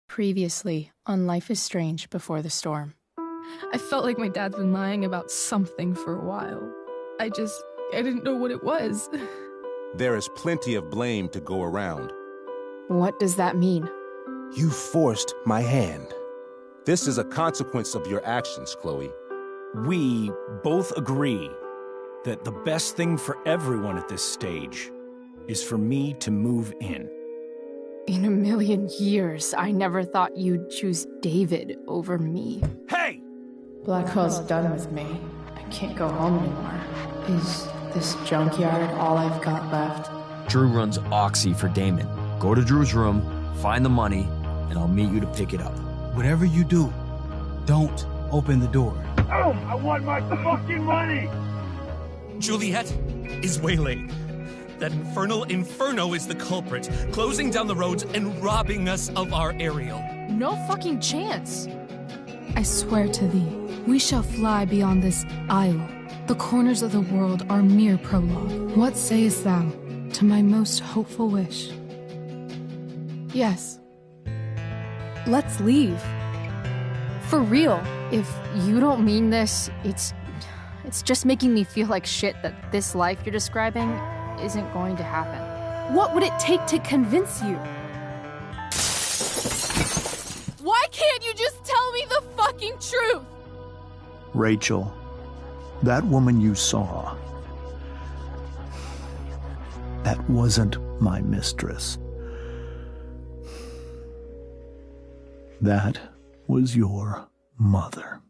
Previously on Life is Strange Before the Storm. I felt like my dad's been lying about something for a while. I didn't know what it was. There is plenty of blame to go around. What does that mean? You forced my hand. This is a consequence of your actions, Chloe. We both agree that the best thing for everyone at this stage is for me to move in. In a million years, I never thought you'd choose David over me. Hey! Blackwell's done with me. I can't go home anymore. Is this junkyard all I've got left? Drew runs Oxy for Damon. Go to Drew's room, find the money, and I'll meet you to pick it up. Whatever you do, don't open the door. Oh, I want my fucking money! Juliet is waylaid. That infernal Inferno is the culprit, closing down the roads and robbing us of our aerial. No fucking chance. I swear to thee, we shall fly beyond this isle. The corners of the world are mere prologue. What sayest thou to my most hopeful wish? Yes. Let's leave. For real. If you don't mean this, it's just making me feel like shit that this life you're describing isn't going to happen. What would it take to convince you? Why can't you just tell me the fucking truth? Rachel, that woman you saw, that wasn't my mistress. That was your mother.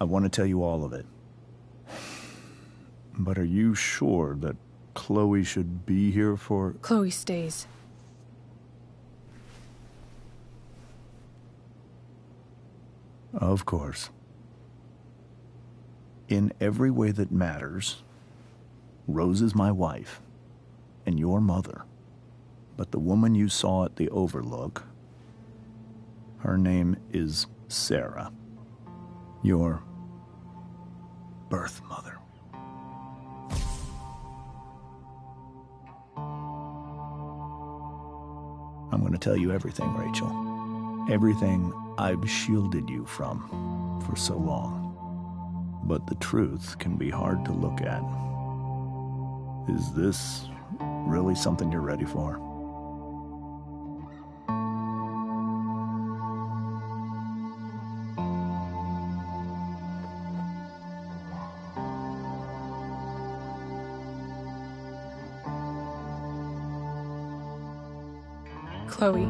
I want to tell you all of it. But are you sure that Chloe should be here for... Chloe stays. Of course. In every way that matters, Rose is my wife and your mother. But the woman you saw at the Overlook, her name is Sarah. Your birth mother. I'm going to tell you everything, Rachel. Everything I've shielded you from for so long. But the truth can be hard to look at. Is this really something you're ready for? Chloe.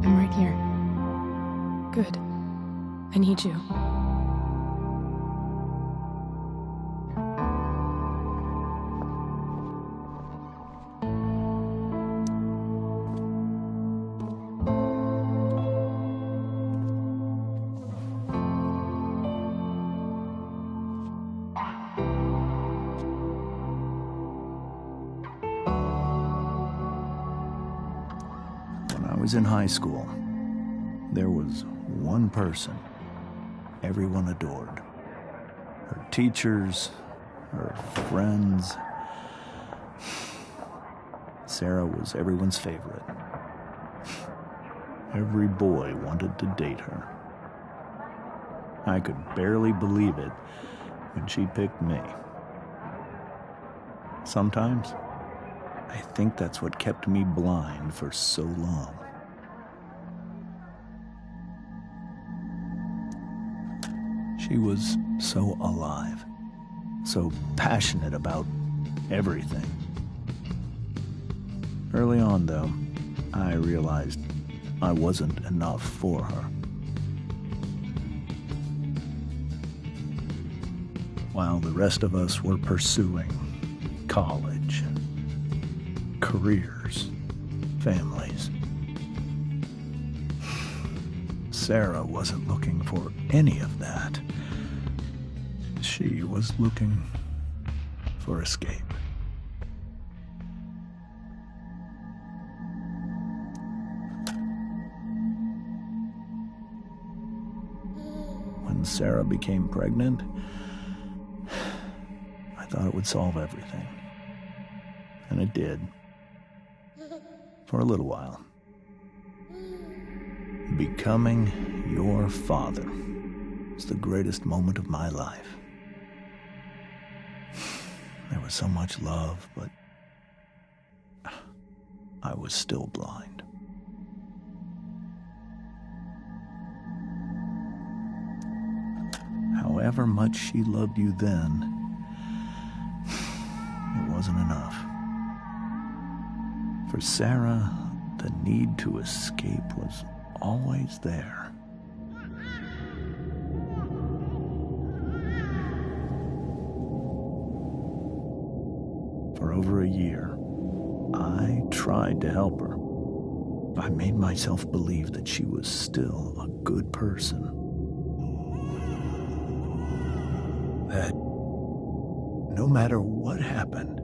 I'm right here. Good. I need you. When I was in high school, there was one person everyone adored. Her teachers, her friends. Sarah was everyone's favorite. Every boy wanted to date her. I could barely believe it when she picked me. Sometimes, I think that's what kept me blind for so long. She was so alive, so passionate about everything. Early on, though, I realized I wasn't enough for her. While the rest of us were pursuing college, careers, families, Sarah wasn't looking for any of that. She was looking for escape. when Sarah became pregnant, I thought it would solve everything. And it did. For a little while. Becoming your father was the greatest moment of my life. There was so much love, but I was still blind. However much she loved you then, it wasn't enough. For Sarah, the need to escape was always there. For over a year, I tried to help her. I made myself believe that she was still a good person. That no matter what happened,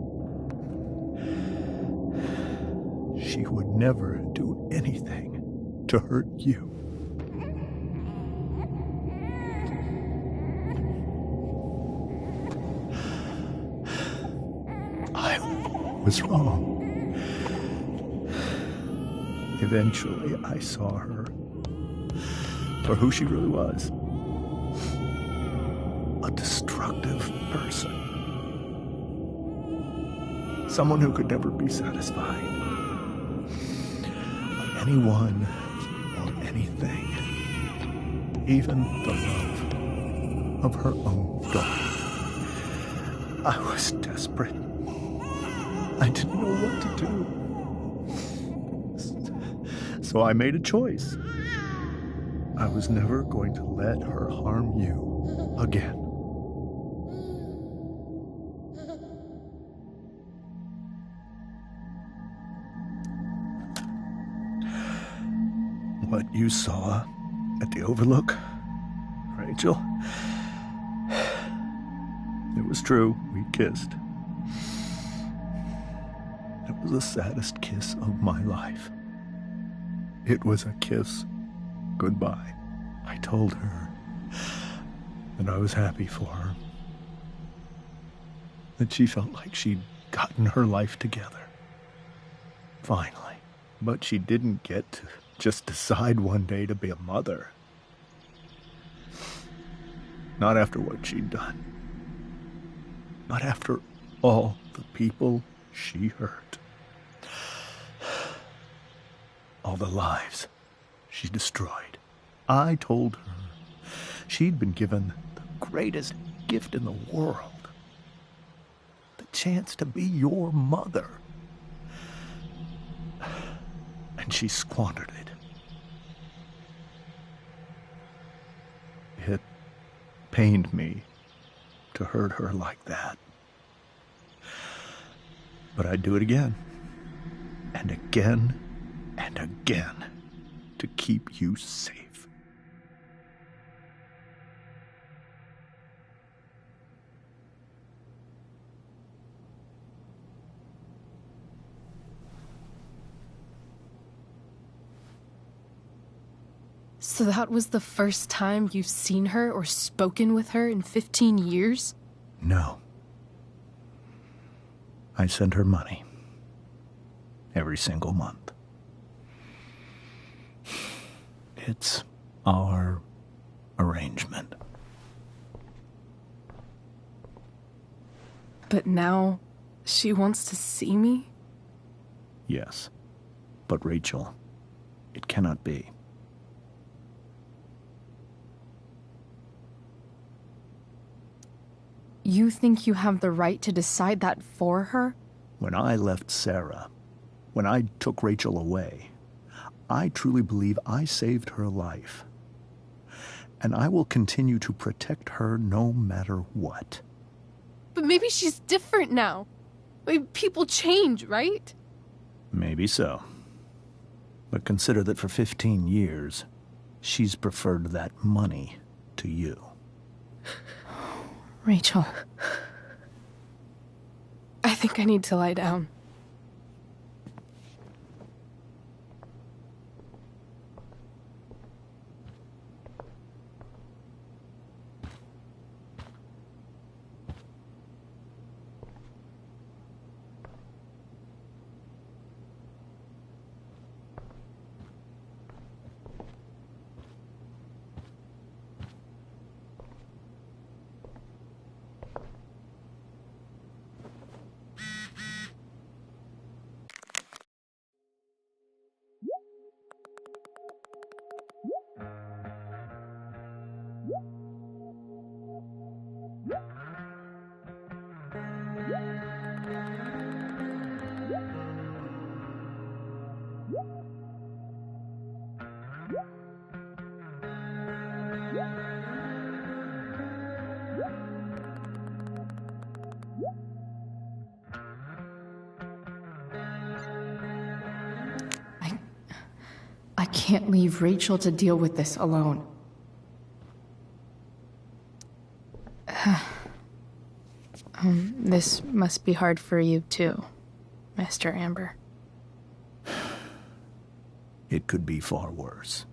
she would never do anything to hurt you. I was wrong. Eventually, I saw her for who she really was. A destructive person. Someone who could never be satisfied by anyone or anything. Even the love of her own daughter. I was desperate. I didn't know what to do. So I made a choice. I was never going to let her harm you again. What you saw at the Overlook, Rachel, it was true. We kissed. It was the saddest kiss of my life. It was a kiss goodbye. I told her that I was happy for her. That she felt like she'd gotten her life together. Finally. But she didn't get to just decide one day to be a mother. Not after what she'd done. Not after all the people she hurt. All the lives she destroyed. I told her she'd been given the greatest gift in the world. The chance to be your mother. And she squandered it. It pained me to hurt her like that. But I'd do it again. And again. And again, to keep you safe. So that was the first time you've seen her or spoken with her in 15 years? No. I sent her money. Every single month. It's our arrangement. But now, she wants to see me? Yes. But Rachel, it cannot be. You think you have the right to decide that for her? When I left Sarah, when I took Rachel away, I truly believe I saved her life. And I will continue to protect her no matter what. But maybe she's different now. Maybe people change, right? Maybe so. But consider that for 15 years, she's preferred that money to you. Rachel. I think I need to lie down. I can't leave Rachel to deal with this alone. This must be hard for you too, Mr. Amber. It could be far worse.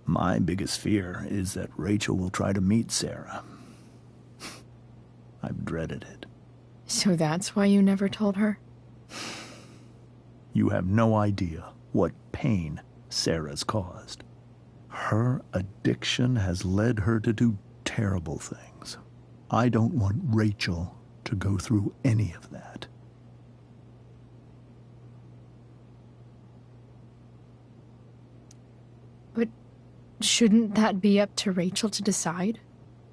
My biggest fear is that Rachel will try to meet Sarah. I've dreaded it. So that's why you never told her? You have no idea what pain Sarah's caused. Her addiction has led her to do terrible things. I don't want Rachel to go through any of that. But shouldn't that be up to Rachel to decide?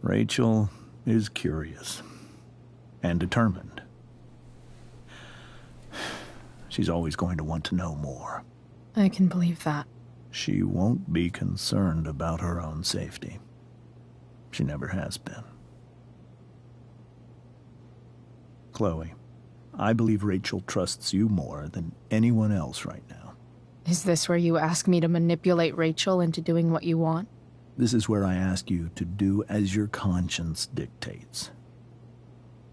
Rachel is curious and determined. She's always going to want to know more. I can believe that. She won't be concerned about her own safety. She never has been. Chloe, I believe Rachel trusts you more than anyone else right now. Is this where you ask me to manipulate Rachel into doing what you want? This is where I ask you to do as your conscience dictates.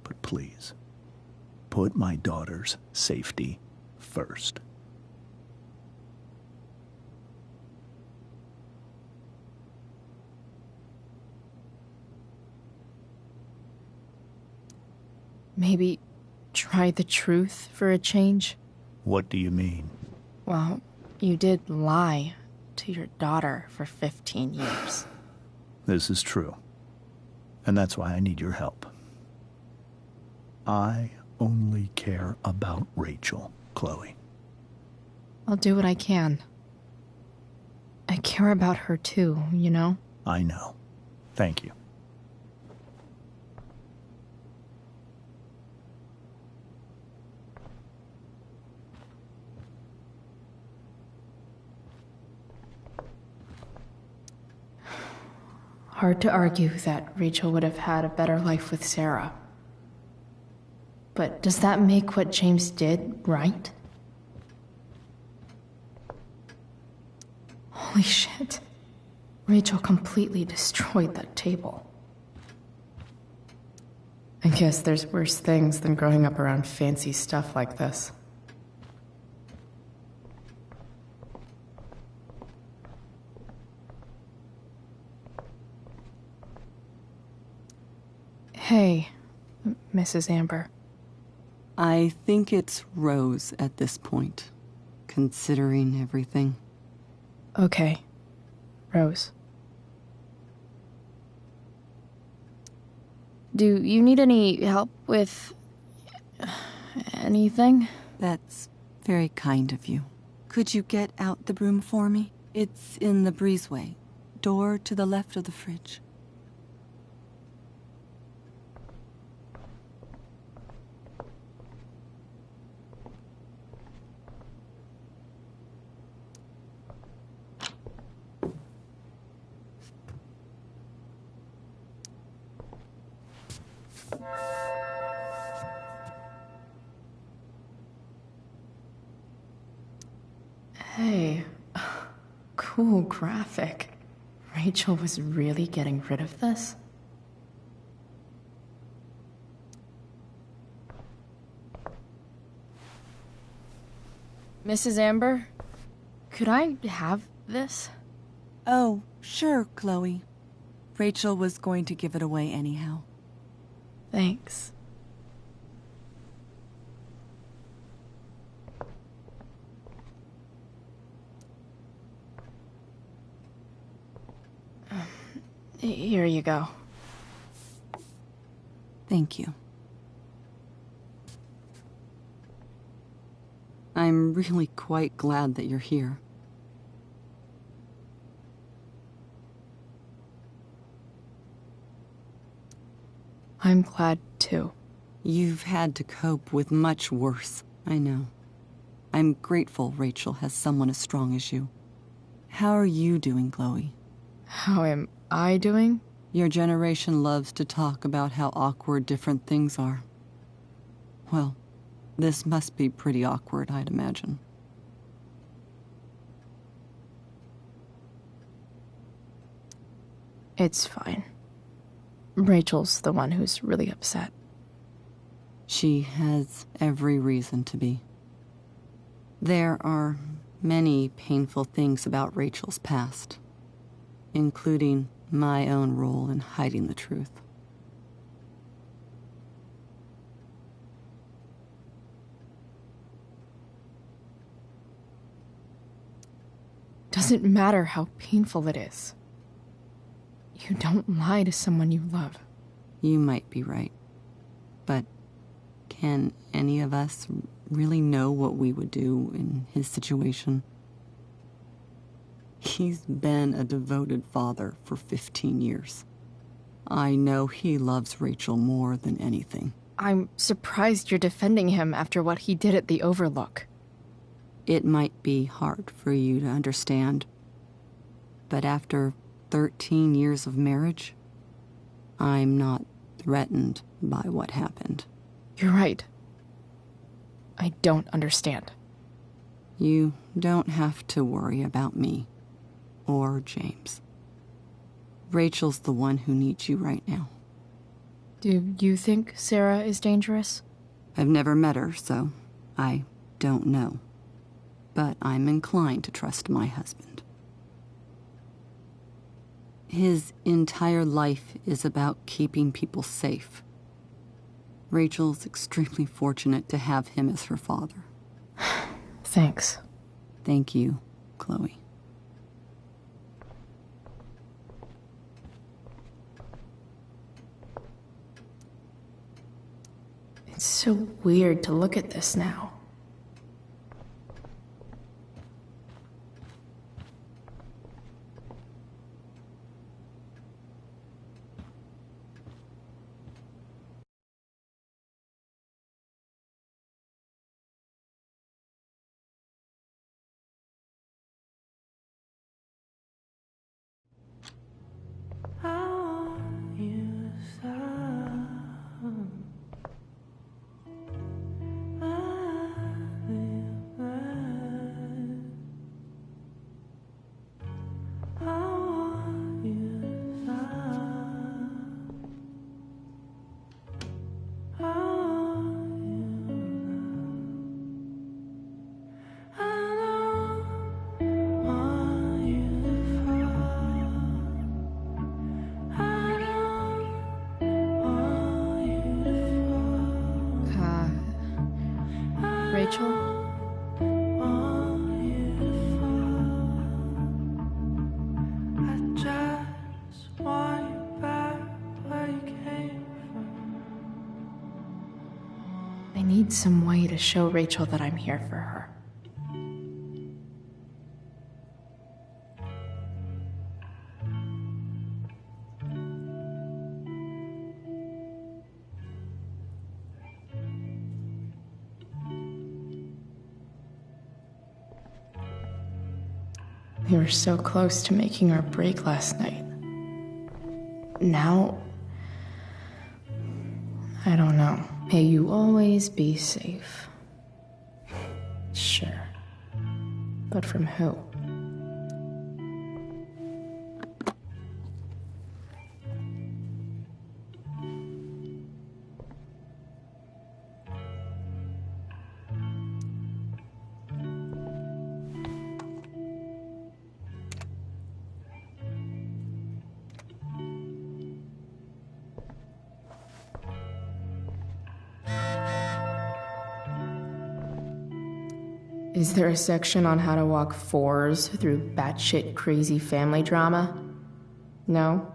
But please, put my daughter's safety first. Maybe try the truth for a change? What do you mean? Well, you did lie to your daughter for 15 years. This is true. And that's why I need your help. I only care about Rachel, Chloe. I'll do what I can. I care about her too, you know? I know. Thank you. Hard to argue that Rachel would have had a better life with Sarah. But does that make what James did right? Holy shit. Rachel completely destroyed that table. I guess there's worse things than growing up around fancy stuff like this. Hey, Mrs. Amber. I think it's Rose at this point, considering everything. Okay, Rose. Do you need any help with anything? That's very kind of you. Could you get out the broom for me? It's in the breezeway, door to the left of the fridge. Hey, cool graphic. Rachel was really getting rid of this? Mrs. Amber, could I have this? Oh, sure, Chloe. Rachel was going to give it away anyhow. Thanks. Here you go. Thank you. I'm really quite glad that you're here. I'm glad too. You've had to cope with much worse, I know. I'm grateful Rachel has someone as strong as you. How are you doing, Chloe? How am I doing? Your generation loves to talk about how awkward different things are. Well, this must be pretty awkward, I'd imagine. It's fine. Rachel's the one who's really upset. She has every reason to be. There are many painful things about Rachel's past, including my own role in hiding the truth. Doesn't matter how painful it is. You don't lie to someone you love. You might be right, but can any of us really know what we would do in his situation? He's been a devoted father for 15 years. I know he loves Rachel more than anything. I'm surprised you're defending him after what he did at the Overlook. It might be hard for you to understand, but after 13 years of marriage, I'm not threatened by what happened. You're right. I don't understand. You don't have to worry about me or James. Rachel's the one who needs you right now. Do you think Sarah is dangerous? I've never met her, so I don't know. But I'm inclined to trust my husband. His entire life is about keeping people safe. Rachel's extremely fortunate to have him as her father. Thanks. Thank you, Chloe. It's so weird to look at this now. Rachel? I need some way to show Rachel that I'm here for her. We were so close to making our break last night. Now, I don't know. May you always be safe. Sure. But from who? Is there a section on how to walk fours through batshit crazy family drama? No?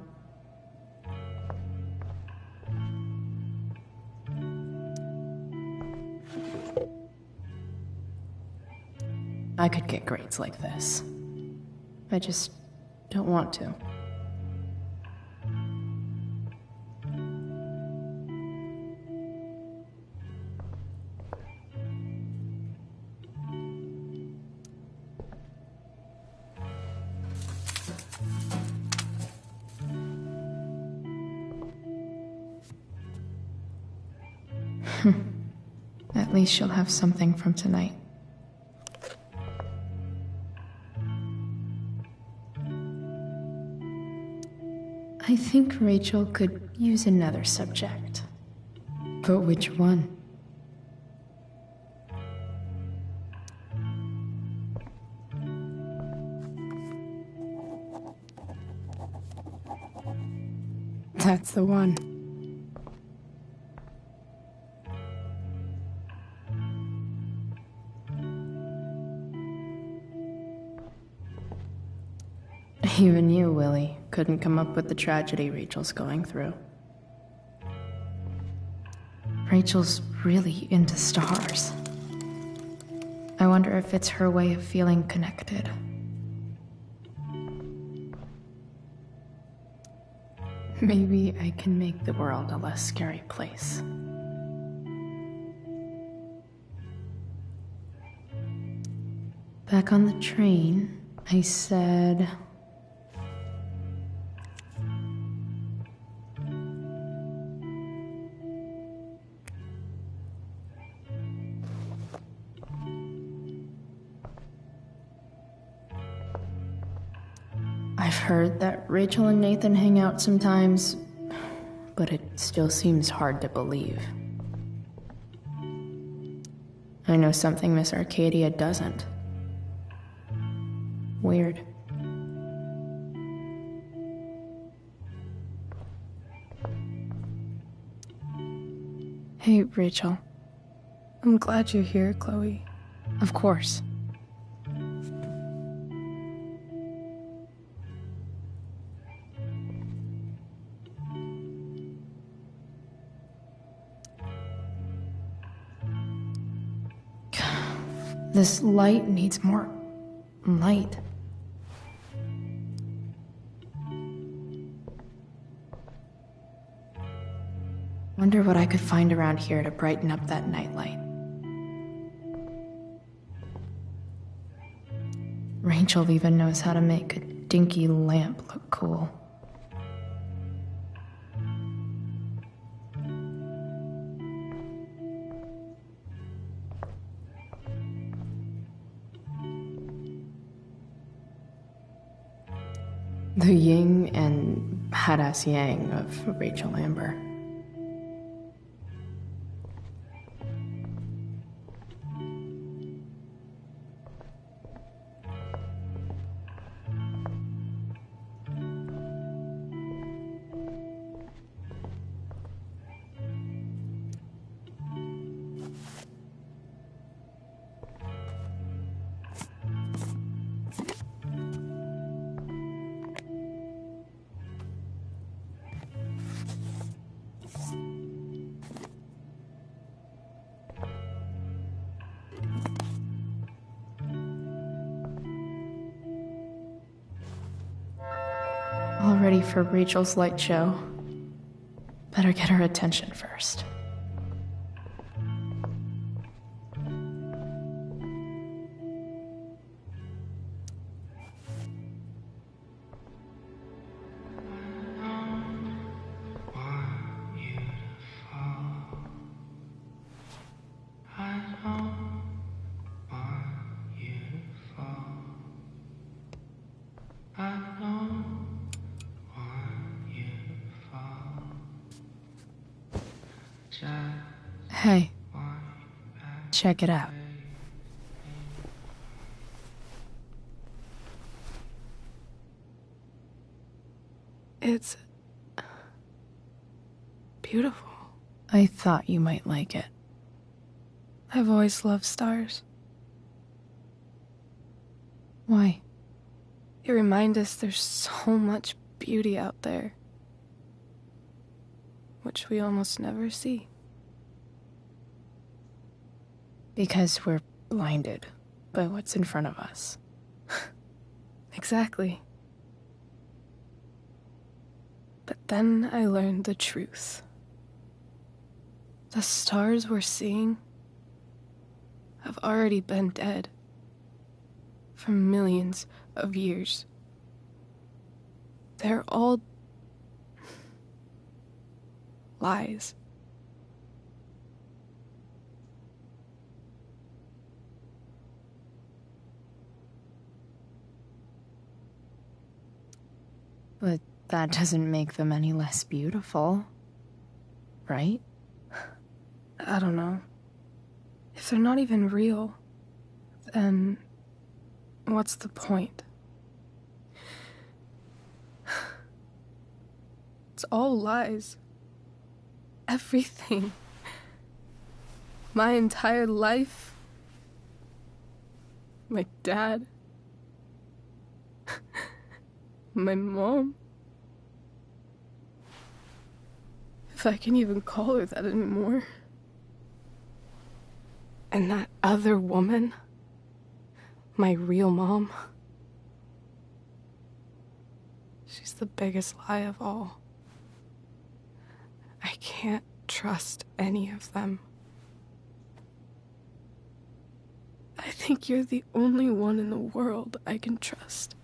I could get grades like this. I just don't want to. At least she'll have something from tonight. I think Rachel could use another subject. But which one? That's the one. Even you, Willie, couldn't come up with the tragedy Rachel's going through. Rachel's really into stars. I wonder if it's her way of feeling connected. Maybe I can make the world a less scary place. Back on the train, I said... I've heard that Rachel and Nathan hang out sometimes, but it still seems hard to believe. I know something Miss Arcadia doesn't. Weird. Hey, Rachel. I'm glad you're here, Chloe. Of course. This light needs more light. Wonder what I could find around here to brighten up that nightlight. Rachel even knows how to make a dinky lamp look cool. The yin and badass yang of Rachel Amber. All ready for Rachel's light show. Better get her attention first. Hey, check it out. It's beautiful. I thought you might like it. I've always loved stars. Why? They remind us there's so much beauty out there, which we almost never see. Because we're blinded by what's in front of us. Exactly. But then I learned the truth. The stars we're seeing have already been dead for millions of years. They're all lies. But that doesn't make them any less beautiful, right? I don't know. If they're not even real, then what's the point? It's all lies. Everything. My entire life. My dad. My mom. If I can even call her that anymore. And that other woman. My real mom. She's the biggest lie of all. I can't trust any of them. I think you're the only one in the world I can trust.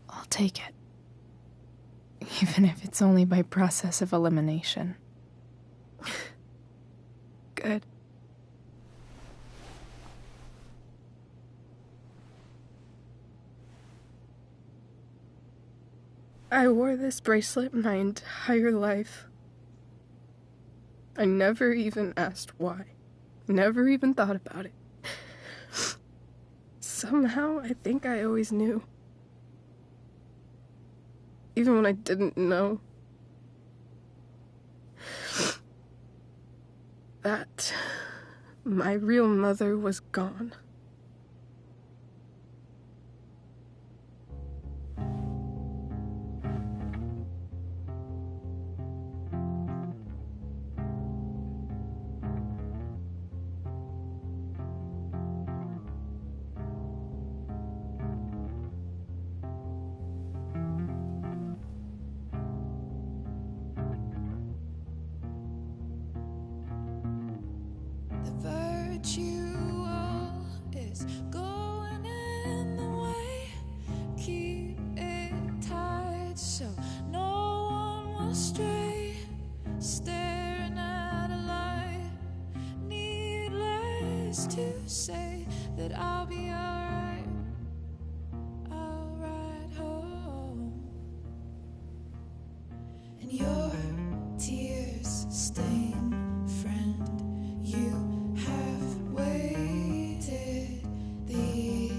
I'll take it. Even if it's only by process of elimination. Good. I wore this bracelet my entire life. I never even asked why. Never even thought about it. Somehow, I think I always knew. Even when I didn't know. That my real mother was gone. To say that I'll be alright, I'll ride home, and your tears stain, friend, you have waited the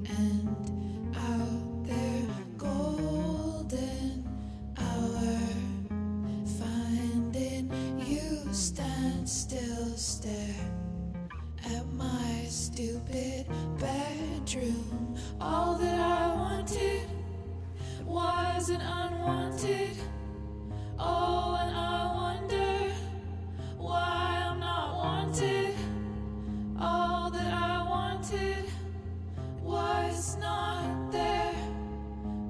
end out there, golden hour, finding you stand still, stare at my stupid bedroom. All that I wanted wasn't unwanted. Oh, and I wonder why I'm not wanted. All that I wanted was not there,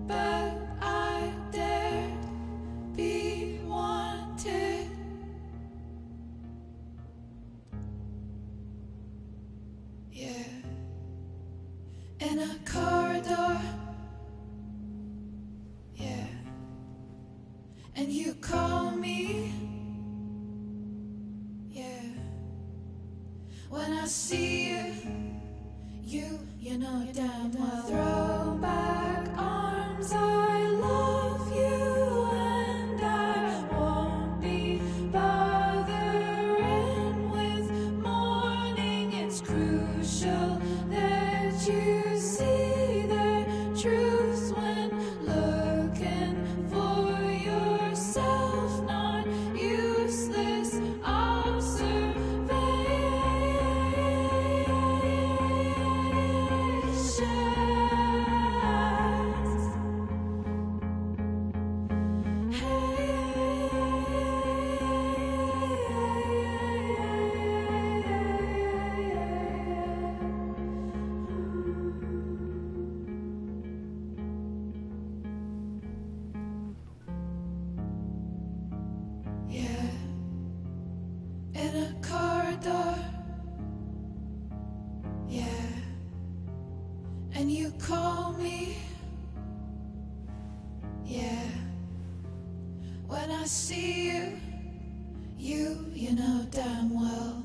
but I dared be wanted. Yeah, in a corridor. Yeah, and you call me. Yeah, when I see you, you know damn well. Throw back arms, I love you, and I won't be bothering with mourning. It's crucial that you see the truth when looking for yourself, not useless observations. Yeah, in a corridor. Yeah, and you call me. Yeah, when I see you know damn well.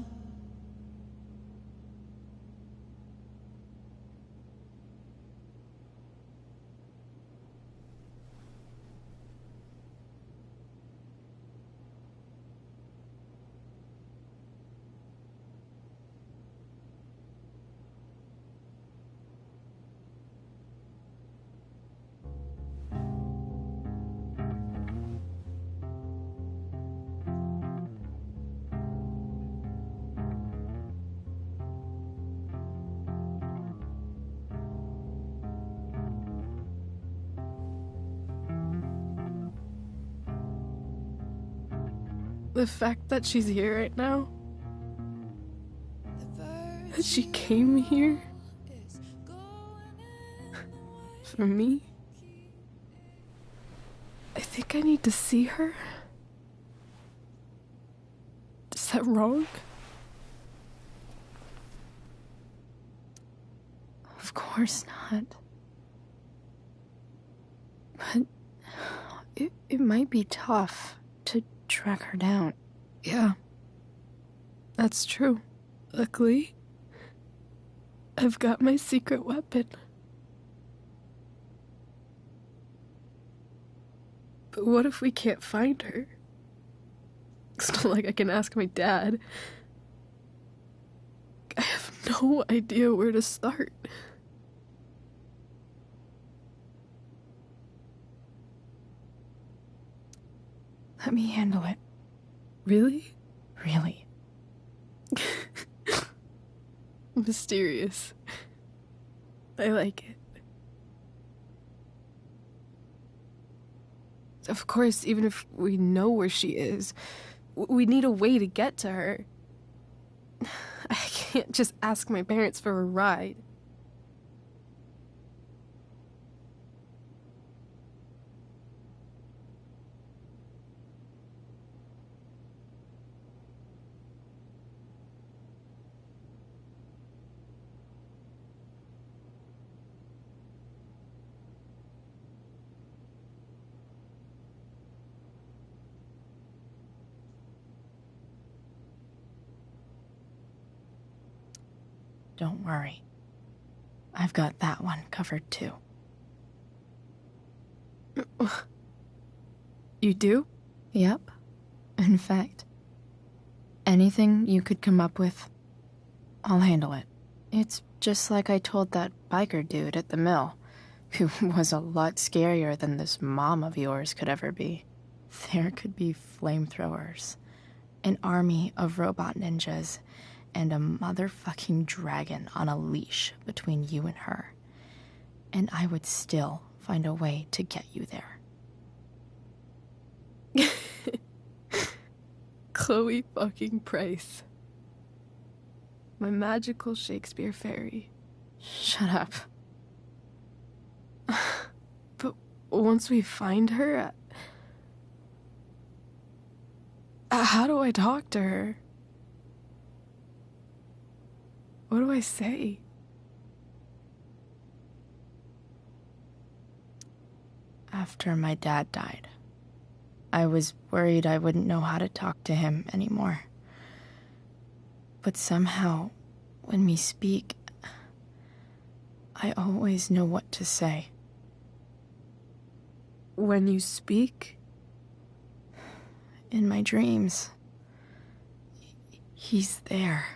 The fact that she's here right now, that she came here for me, I think I need to see her. Is that wrong? Of course not. But it might be tough to track her down. Yeah, that's true. Luckily, I've got my secret weapon. But what if we can't find her? It's not like I can ask my dad. I have no idea where to start. Let me handle it. Really? Really. Mysterious. I like it. Of course, even if we know where she is, we need a way to get to her. I can't just ask my parents for a ride. Don't worry. I've got that one covered too. You do? Yep. In fact, anything you could come up with, I'll handle it. It's just like I told that biker dude at the mill, who was a lot scarier than this mom of yours could ever be. There could be flamethrowers, an army of robot ninjas, and a motherfucking dragon on a leash between you and her. And I would still find a way to get you there. Chloe fucking Price. My magical Shakespeare fairy. Shut up. But once we find her, how do I talk to her? What do I say? After my dad died, I was worried I wouldn't know how to talk to him anymore. But somehow, when we speak, I always know what to say. When you speak? In my dreams. He's there.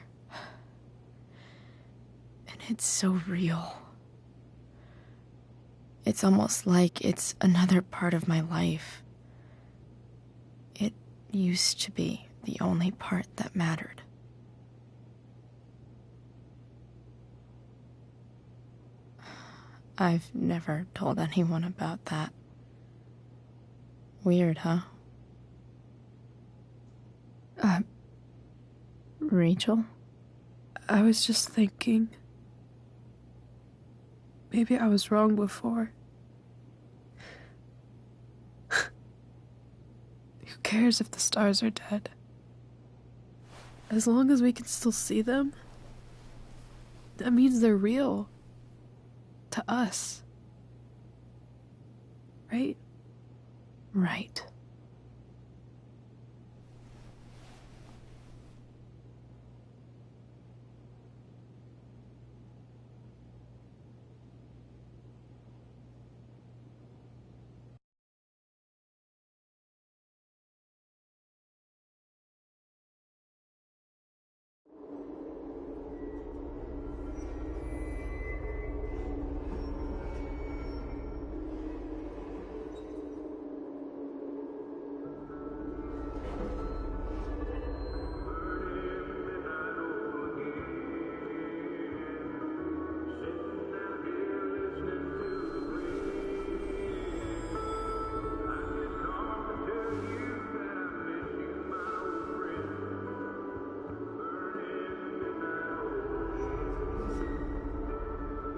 It's so real. It's almost like it's another part of my life. It used to be the only part that mattered. I've never told anyone about that. Weird, huh? Rachel? I was just thinking. Maybe I was wrong before. Who cares if the stars are dead? As long as we can still see them, that means they're real. To us. Right? Right.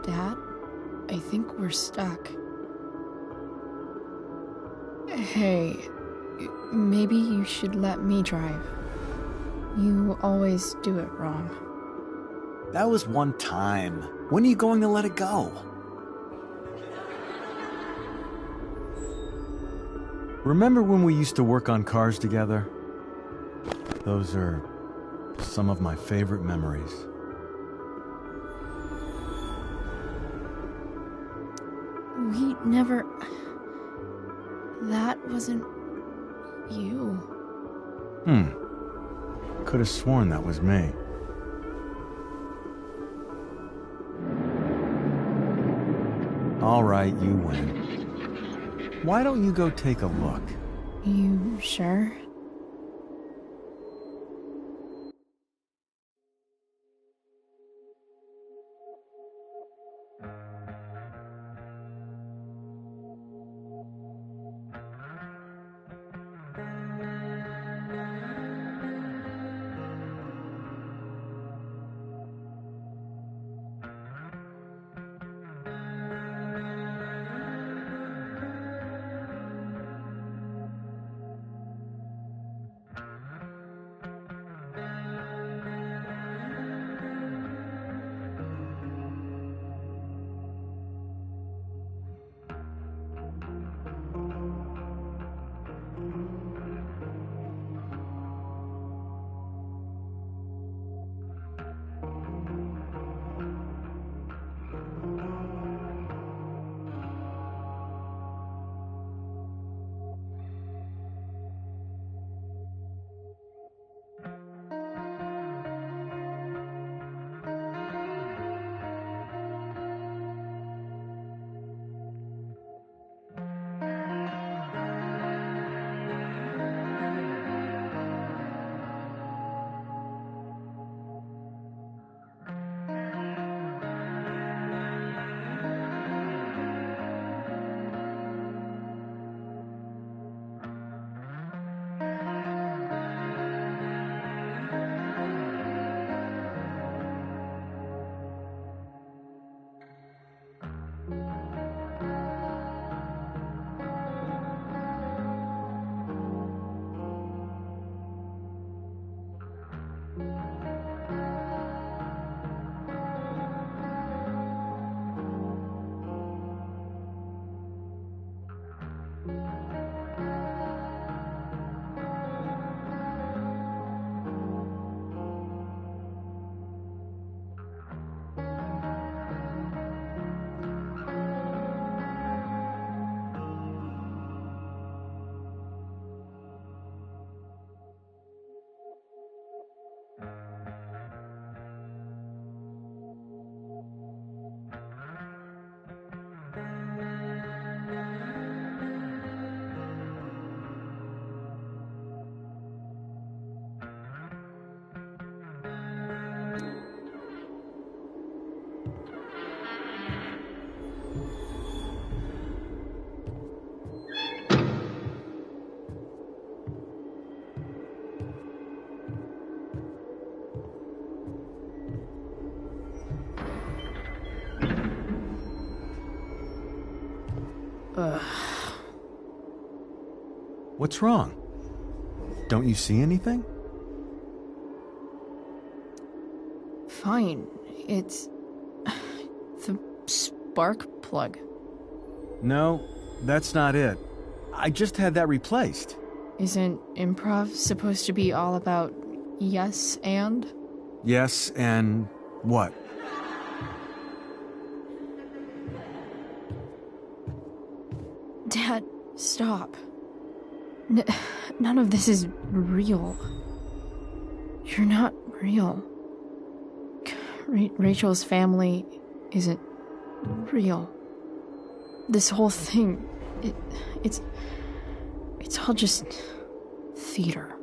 Dad, I think we're stuck. Hey, maybe you should let me drive. You always do it wrong. That was one time. When are you going to let it go? Remember when we used to work on cars together? Those are some of my favorite memories. We never... That wasn't... you. Could have sworn that was me. All right, you win. Why don't you go take a look? You sure? What's wrong? Don't you see anything? Fine. It's... the spark plug. No, that's not it. I just had that replaced. Isn't improv supposed to be all about yes and? Yes, and what? Dad, stop. None of this is real. You're not real. Rachel's family isn't real. This whole thing, it's all just theater.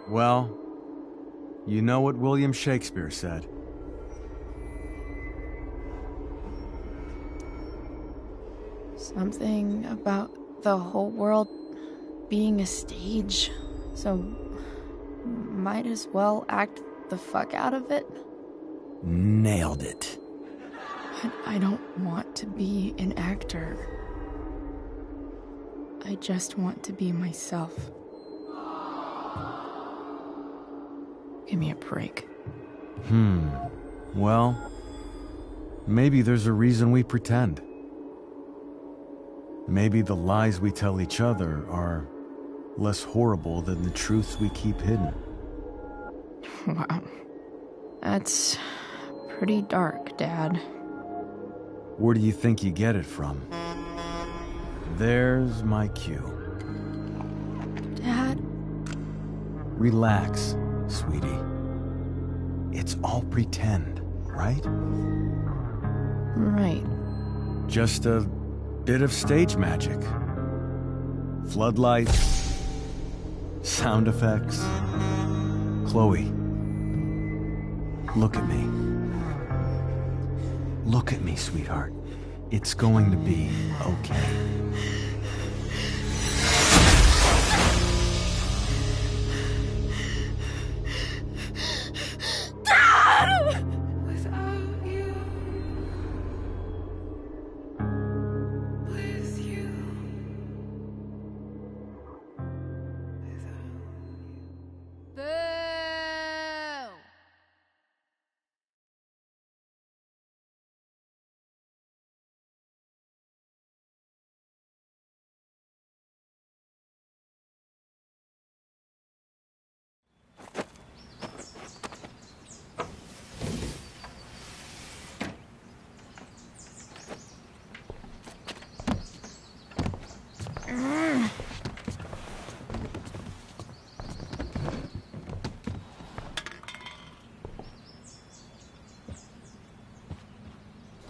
Well, you know what William Shakespeare said. Something about the whole world being a stage, so might as well act the fuck out of it. Nailed it. But I don't want to be an actor. I just want to be myself. Give me a break. Well, maybe there's a reason we pretend. Maybe the lies we tell each other are less horrible than the truths we keep hidden. Wow. That's pretty dark, Dad. Where do you think you get it from? There's my cue. Dad? Relax, sweetie. It's all pretend, right? Right. Just a bit of stage magic. Floodlights, sound effects. Chloe, look at me. Look at me, sweetheart. It's going to be okay.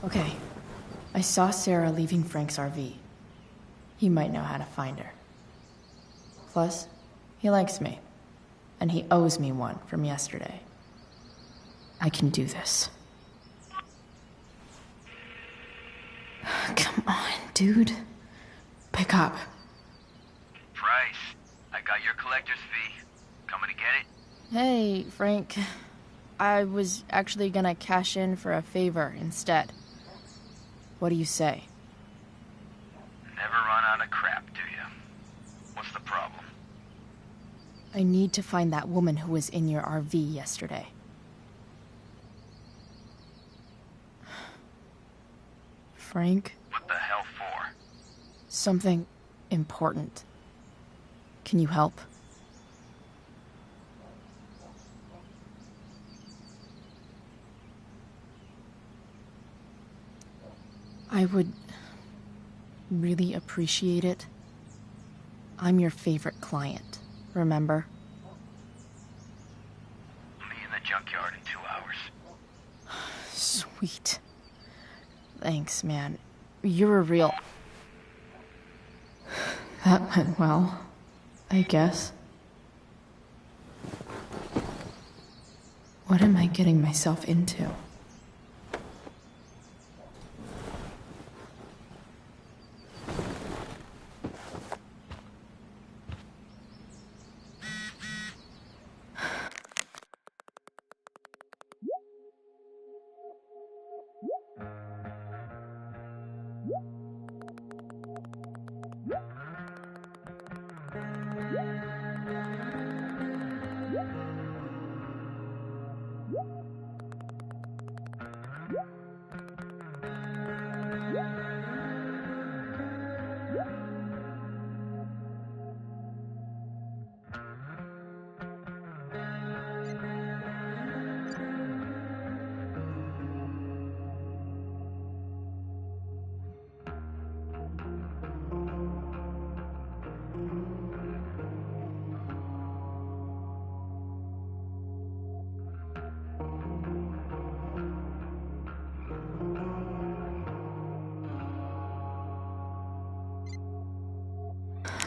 Okay. I saw Sarah leaving Frank's RV. He might know how to find her. Plus, he likes me. And he owes me one from yesterday. I can do this. Come on, dude. Pick up. Price, I got your collector's fee. Coming to get it? Hey, Frank. I was actually gonna cash in for a favor instead. What do you say? Never run out of crap, do you? What's the problem? I need to find that woman who was in your RV yesterday. Frank? What the hell for? Something important. Can you help? I would really appreciate it. I'm your favorite client, remember? I'll be in the junkyard in 2 hours. Sweet. Thanks, man. You're a real... That went well, I guess. What am I getting myself into?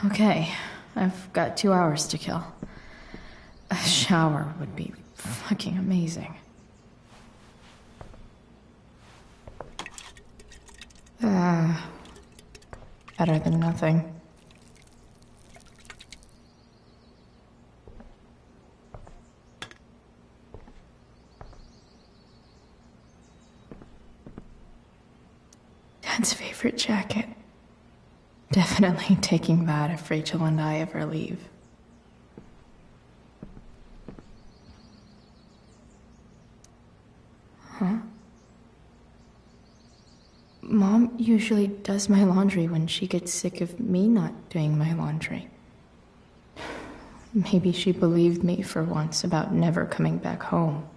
Okay, I've got 2 hours to kill. A shower would be fucking amazing. Better than nothing. Dad's favorite jacket. Definitely taking that if Rachel and I ever leave. Huh? Mom usually does my laundry when she gets sick of me not doing my laundry. Maybe she believed me for once about never coming back home.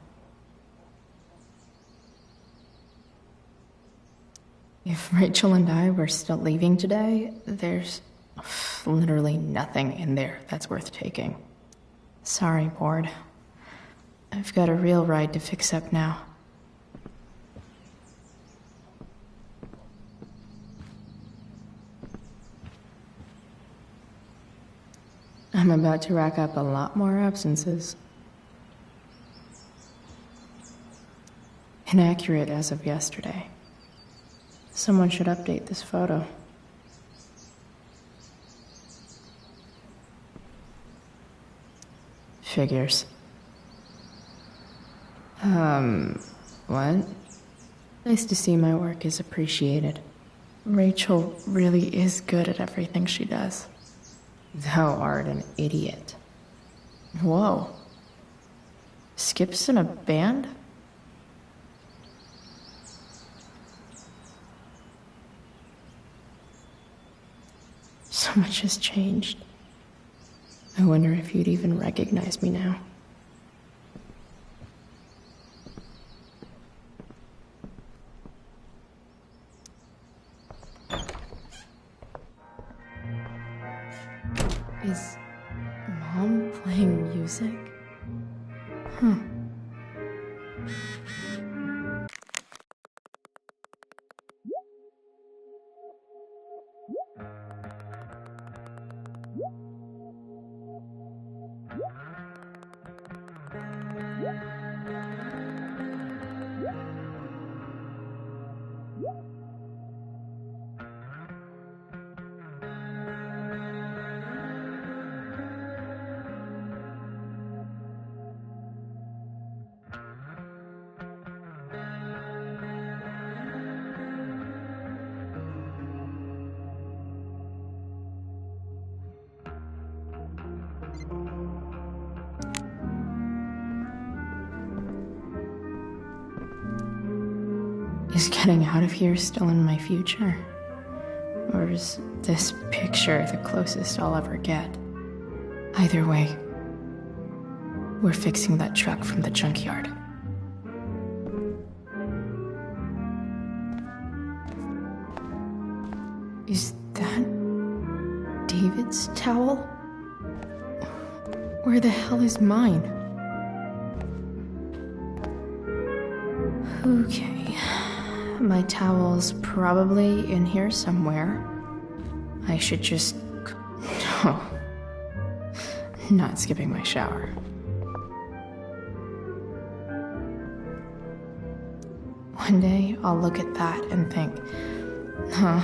If Rachel and I were still leaving today, there's literally nothing in there that's worth taking. Sorry, Board. I've got a real ride to fix up now. I'm about to rack up a lot more absences. Inaccurate as of yesterday. Someone should update this photo. Figures. What? Nice to see my work is appreciated. Rachel really is good at everything she does. Thou art an idiot. Whoa. Skip's in a band? So much has changed. I wonder if you'd even recognize me now. Is Mom playing music? Huh. Is getting out of here still in my future? Or is this picture the closest I'll ever get? Either way, we're fixing that truck from the junkyard. Is that David's towel? Where the hell is mine? Okay. My towel's probably in here somewhere. I should just... Oh. Not skipping my shower. One day, I'll look at that and think, huh,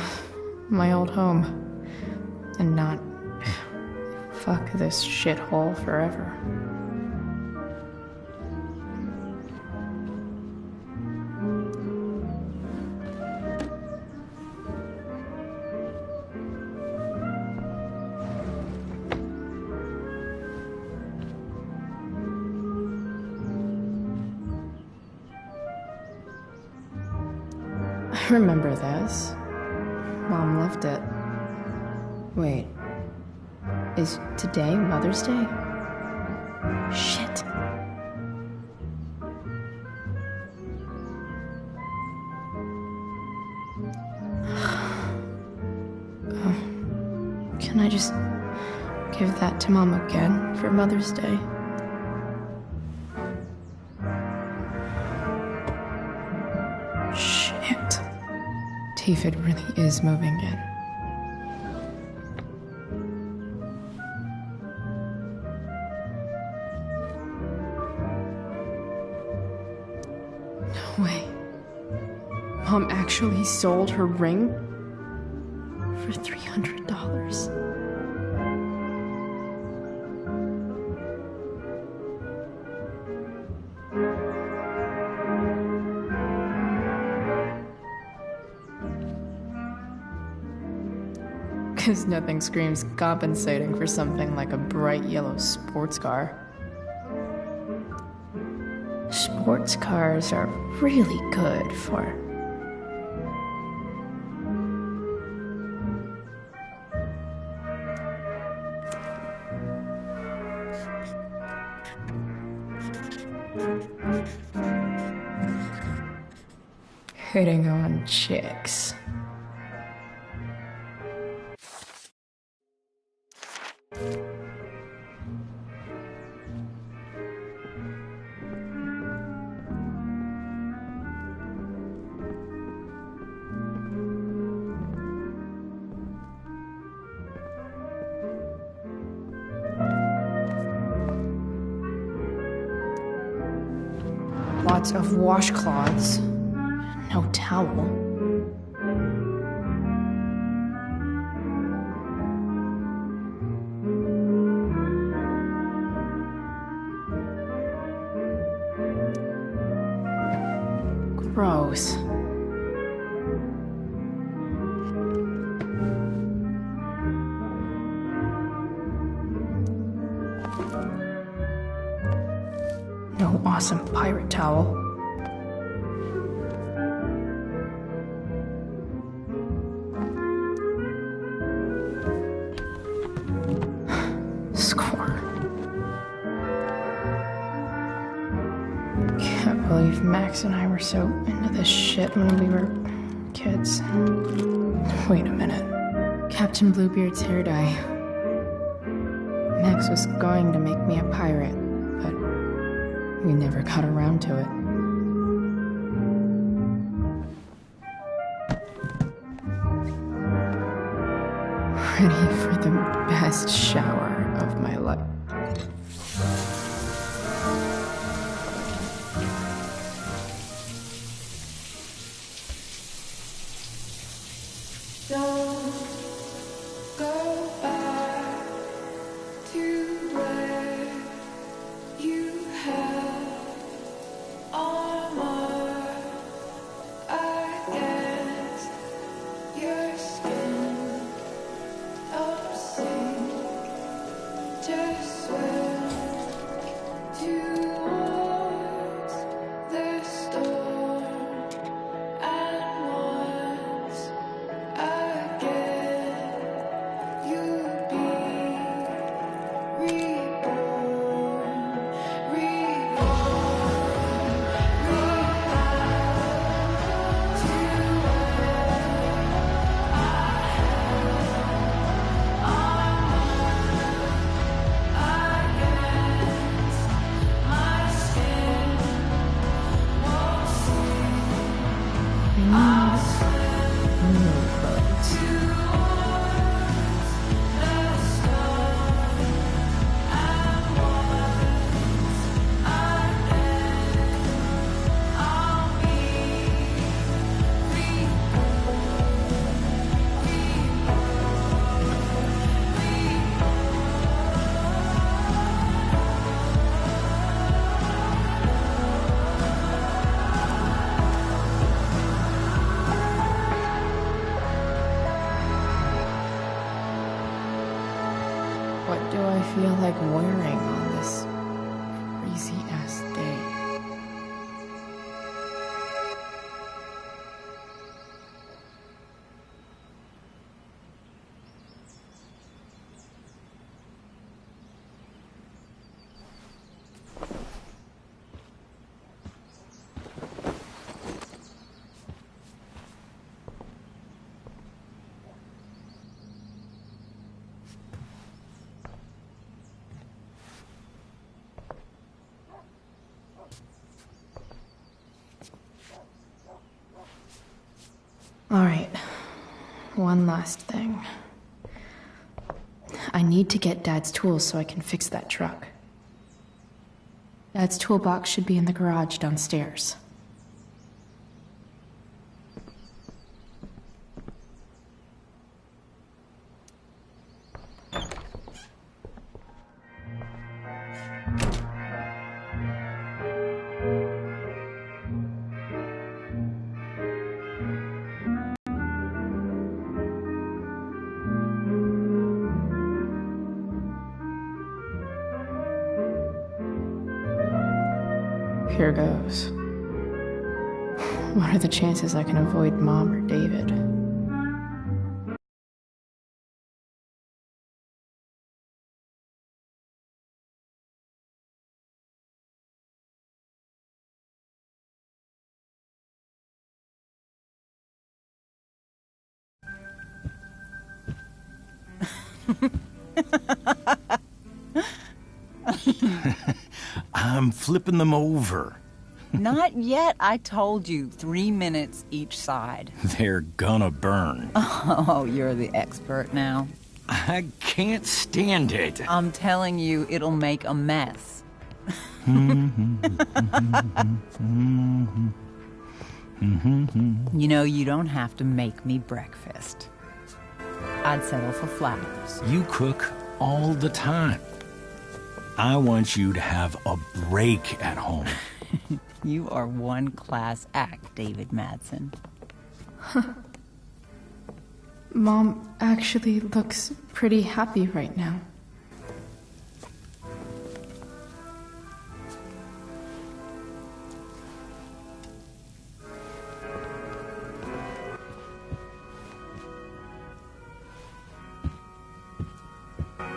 my old home. And not, fuck this shithole forever. I remember this. Mom left it. Wait. Is today Mother's Day? Shit. Can I just give that to Mom again for Mother's Day? Shit. David really is moving in. No way. Mom actually sold her ring for $300. Because nothing screams compensating for something like a bright yellow sports car. Sports cars are really good for... hitting on chicks. Lots of washcloths. No towel. Gross. No awesome pirate towel. Score. Can't believe Max and I were so into this shit when we were kids. Wait a minute. Captain Bluebeard's hair dye. Max was going to make me a pirate, but we never got around to it. Ready for the best shower of my life. Don't go back to where you had armor against your skin. Don't sink, just swim towards the storm. And once again, you'll be reborn, What do I feel like wearing on this crazy ass day? All right, one last thing. I need to get Dad's tools so I can fix that truck. Dad's toolbox should be in the garage downstairs. Here goes. What are the chances I can avoid Mom or David? I'm flipping them over. Not yet. I told you, 3 minutes each side. They're gonna burn. Oh, you're the expert now. I can't stand it. I'm telling you, it'll make a mess. You know, you don't have to make me breakfast. I'd settle for flowers. You cook all the time. I want you to have a break at home. You are one class act, David Madsen. Mom actually looks pretty happy right now.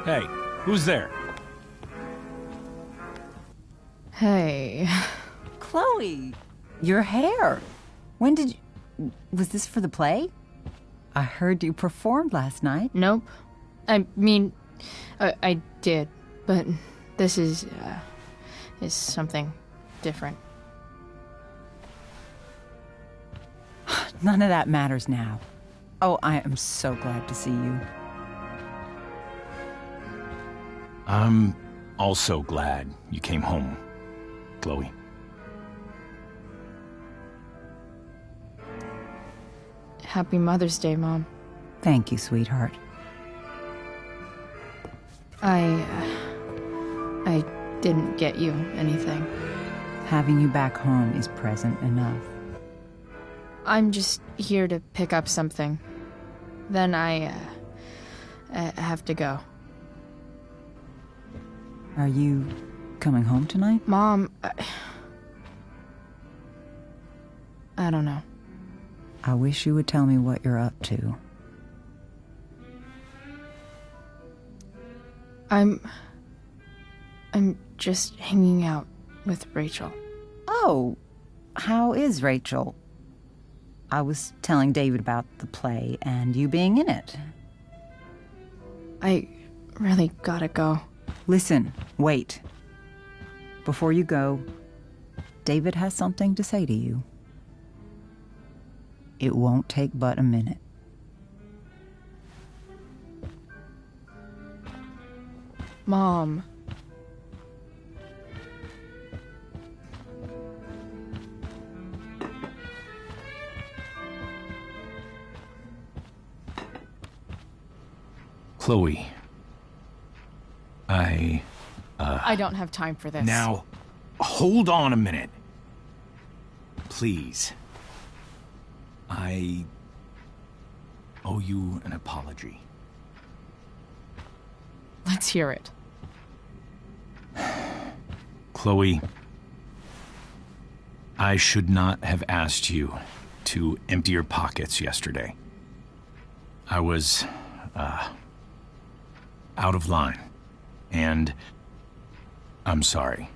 Hey, who's there? Hey. Chloe, your hair. When did you... Was this for the play? I heard you performed last night. Nope. I mean, I did, but this is something different. None of that matters now. Oh, I am so glad to see you. I'm also glad you came home, Chloe. Happy Mother's Day, Mom. Thank you, sweetheart. I didn't get you anything. Having you back home is present enough. I'm just here to pick up something. Then I have to go. Are you coming home tonight? Mom, I don't know. I wish you would tell me what you're up to. I'm just hanging out with Rachel. Oh, how is Rachel? I was telling David about the play and you being in it. I really gotta go. Listen, wait. Before you go, David has something to say to you. It won't take but a minute. Mom. Chloe. I don't have time for this. Now, hold on a minute. Please. I owe you an apology. Let's hear it. Chloe, I should not have asked you to empty your pockets yesterday. I was, out of line, and I'm sorry.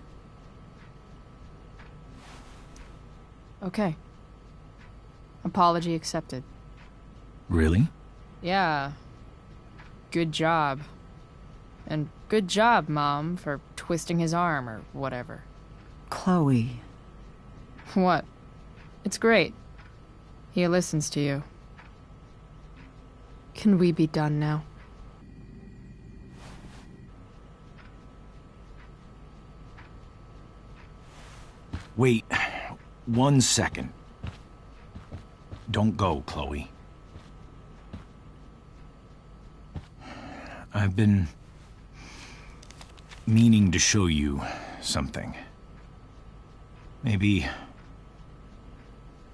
Okay. Apology accepted. Really? Yeah. Good job. And good job, Mom, for twisting his arm or whatever. Chloe. What? It's great. He listens to you. Can we be done now? Wait 1 second. Don't go, Chloe. I've been meaning to show you something. Maybe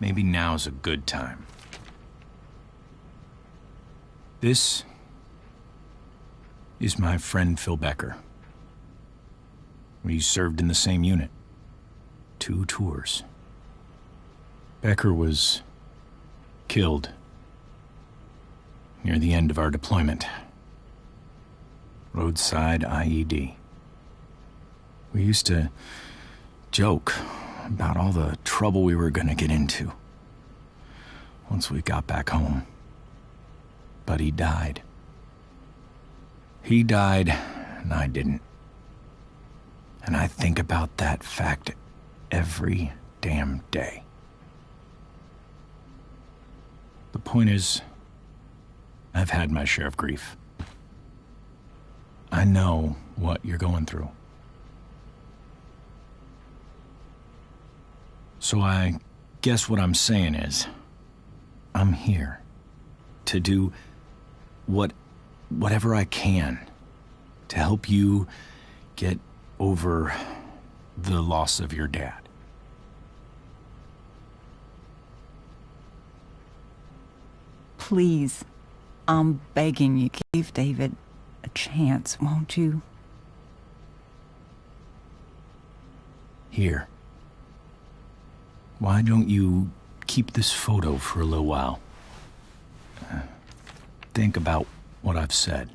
now's a good time. This is my friend Phil Becker. We served in the same unit. 2 tours. Becker was killed near the end of our deployment. Roadside IED. We used to joke about all the trouble we were gonna get into once we got back home. But he died. He died, and I didn't. And I think about that fact every damn day. The point is, I've had my share of grief. I know what you're going through. So I guess what I'm saying is, I'm here to do whatever I can to help you get over the loss of your dad. Please, I'm begging you, give David a chance, won't you? Here. Why don't you keep this photo for a little while? Think about what I've said.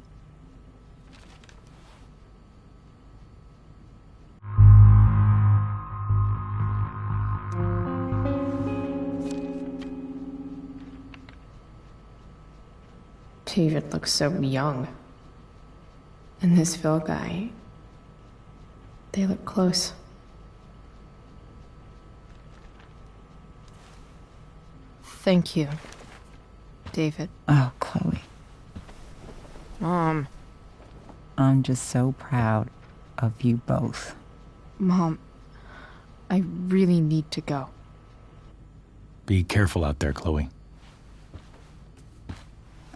David looks so young. And this Phil guy, they look close. Thank you, David. Oh, Chloe. Mom. I'm just so proud of you both. Mom, I really need to go. Be careful out there, Chloe.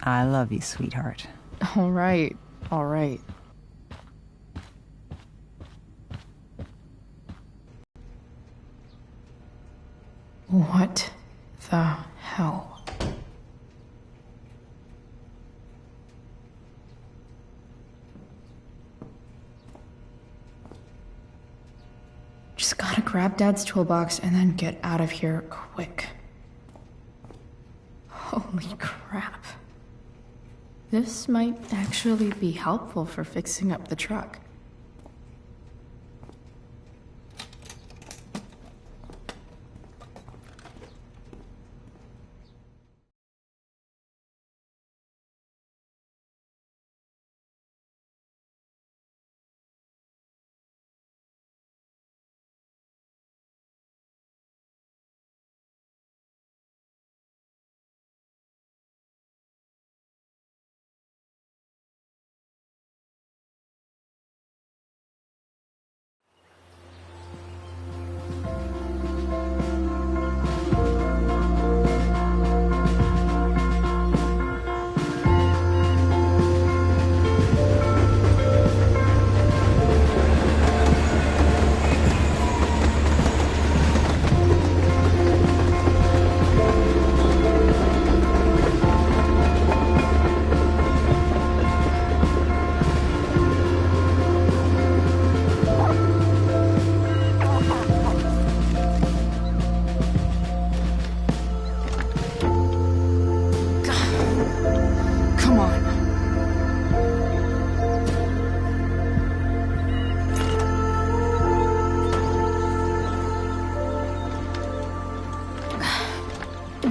I love you, sweetheart. All right, all right. What the hell? Just gotta grab Dad's toolbox and then get out of here quick. Holy crap. This might actually be helpful for fixing up the truck.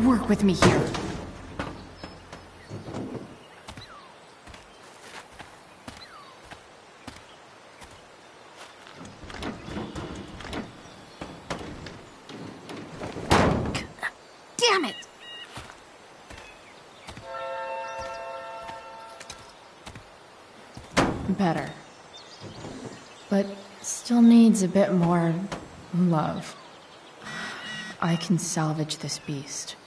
Work with me here. Damn it! Better. But still needs a bit more love. I can salvage this beast.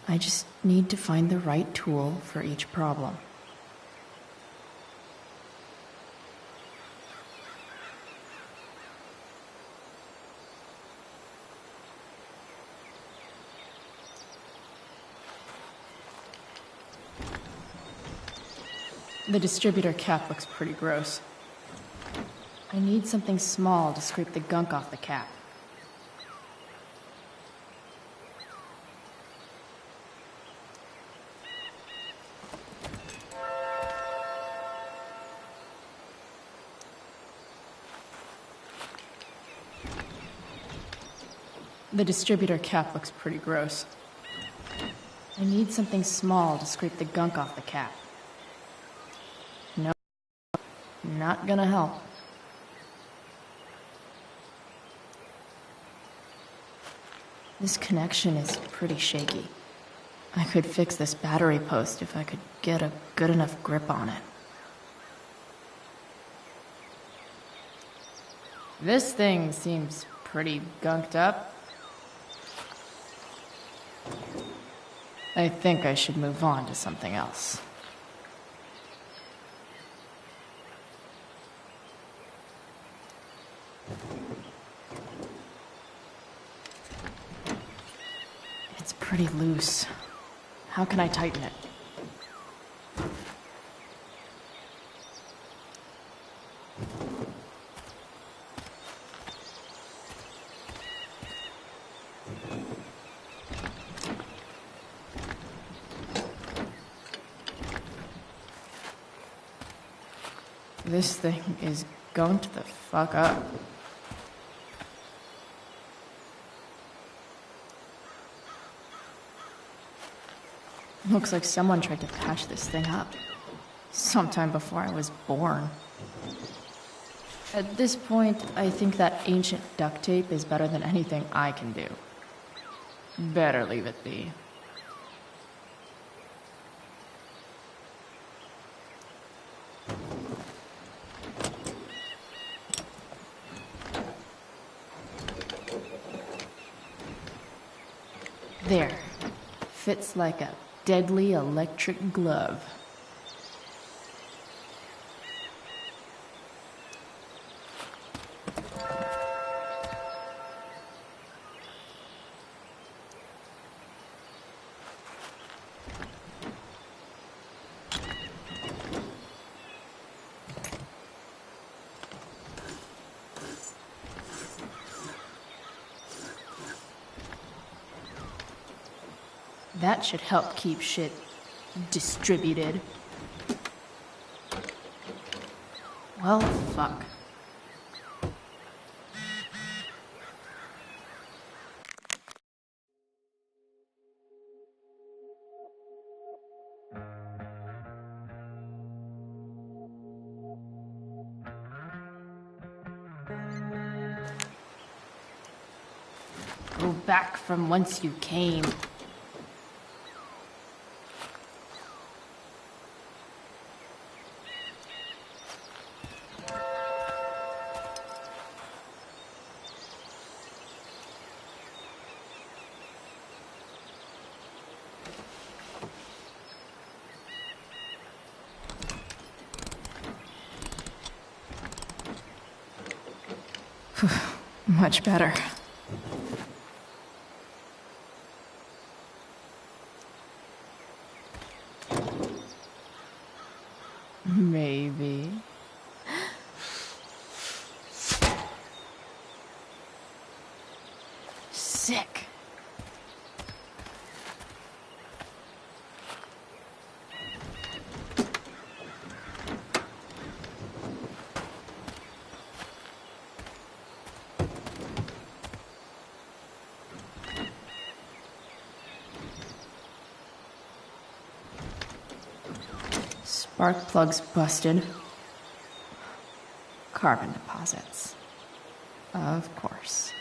I just need to find the right tool for each problem. The distributor cap looks pretty gross. I need something small to scrape the gunk off the cap. The distributor cap looks pretty gross. I need something small to scrape the gunk off the cap. No, not gonna help. This connection is pretty shaky. I could fix this battery post if I could get a good enough grip on it. This thing seems pretty gunked up. I think I should move on to something else. It's pretty loose. How can I tighten it? This thing is gunked the fuck up. Looks like someone tried to patch this thing up. Sometime before I was born. At this point, I think that ancient duct tape is better than anything I can do. Better leave it be. There. Fits like a deadly electric glove. That should help keep shit distributed. Well, fuck. Go back from whence you came. Much better. Maybe. Sick. Spark plugs busted. Carbon deposits. Of course.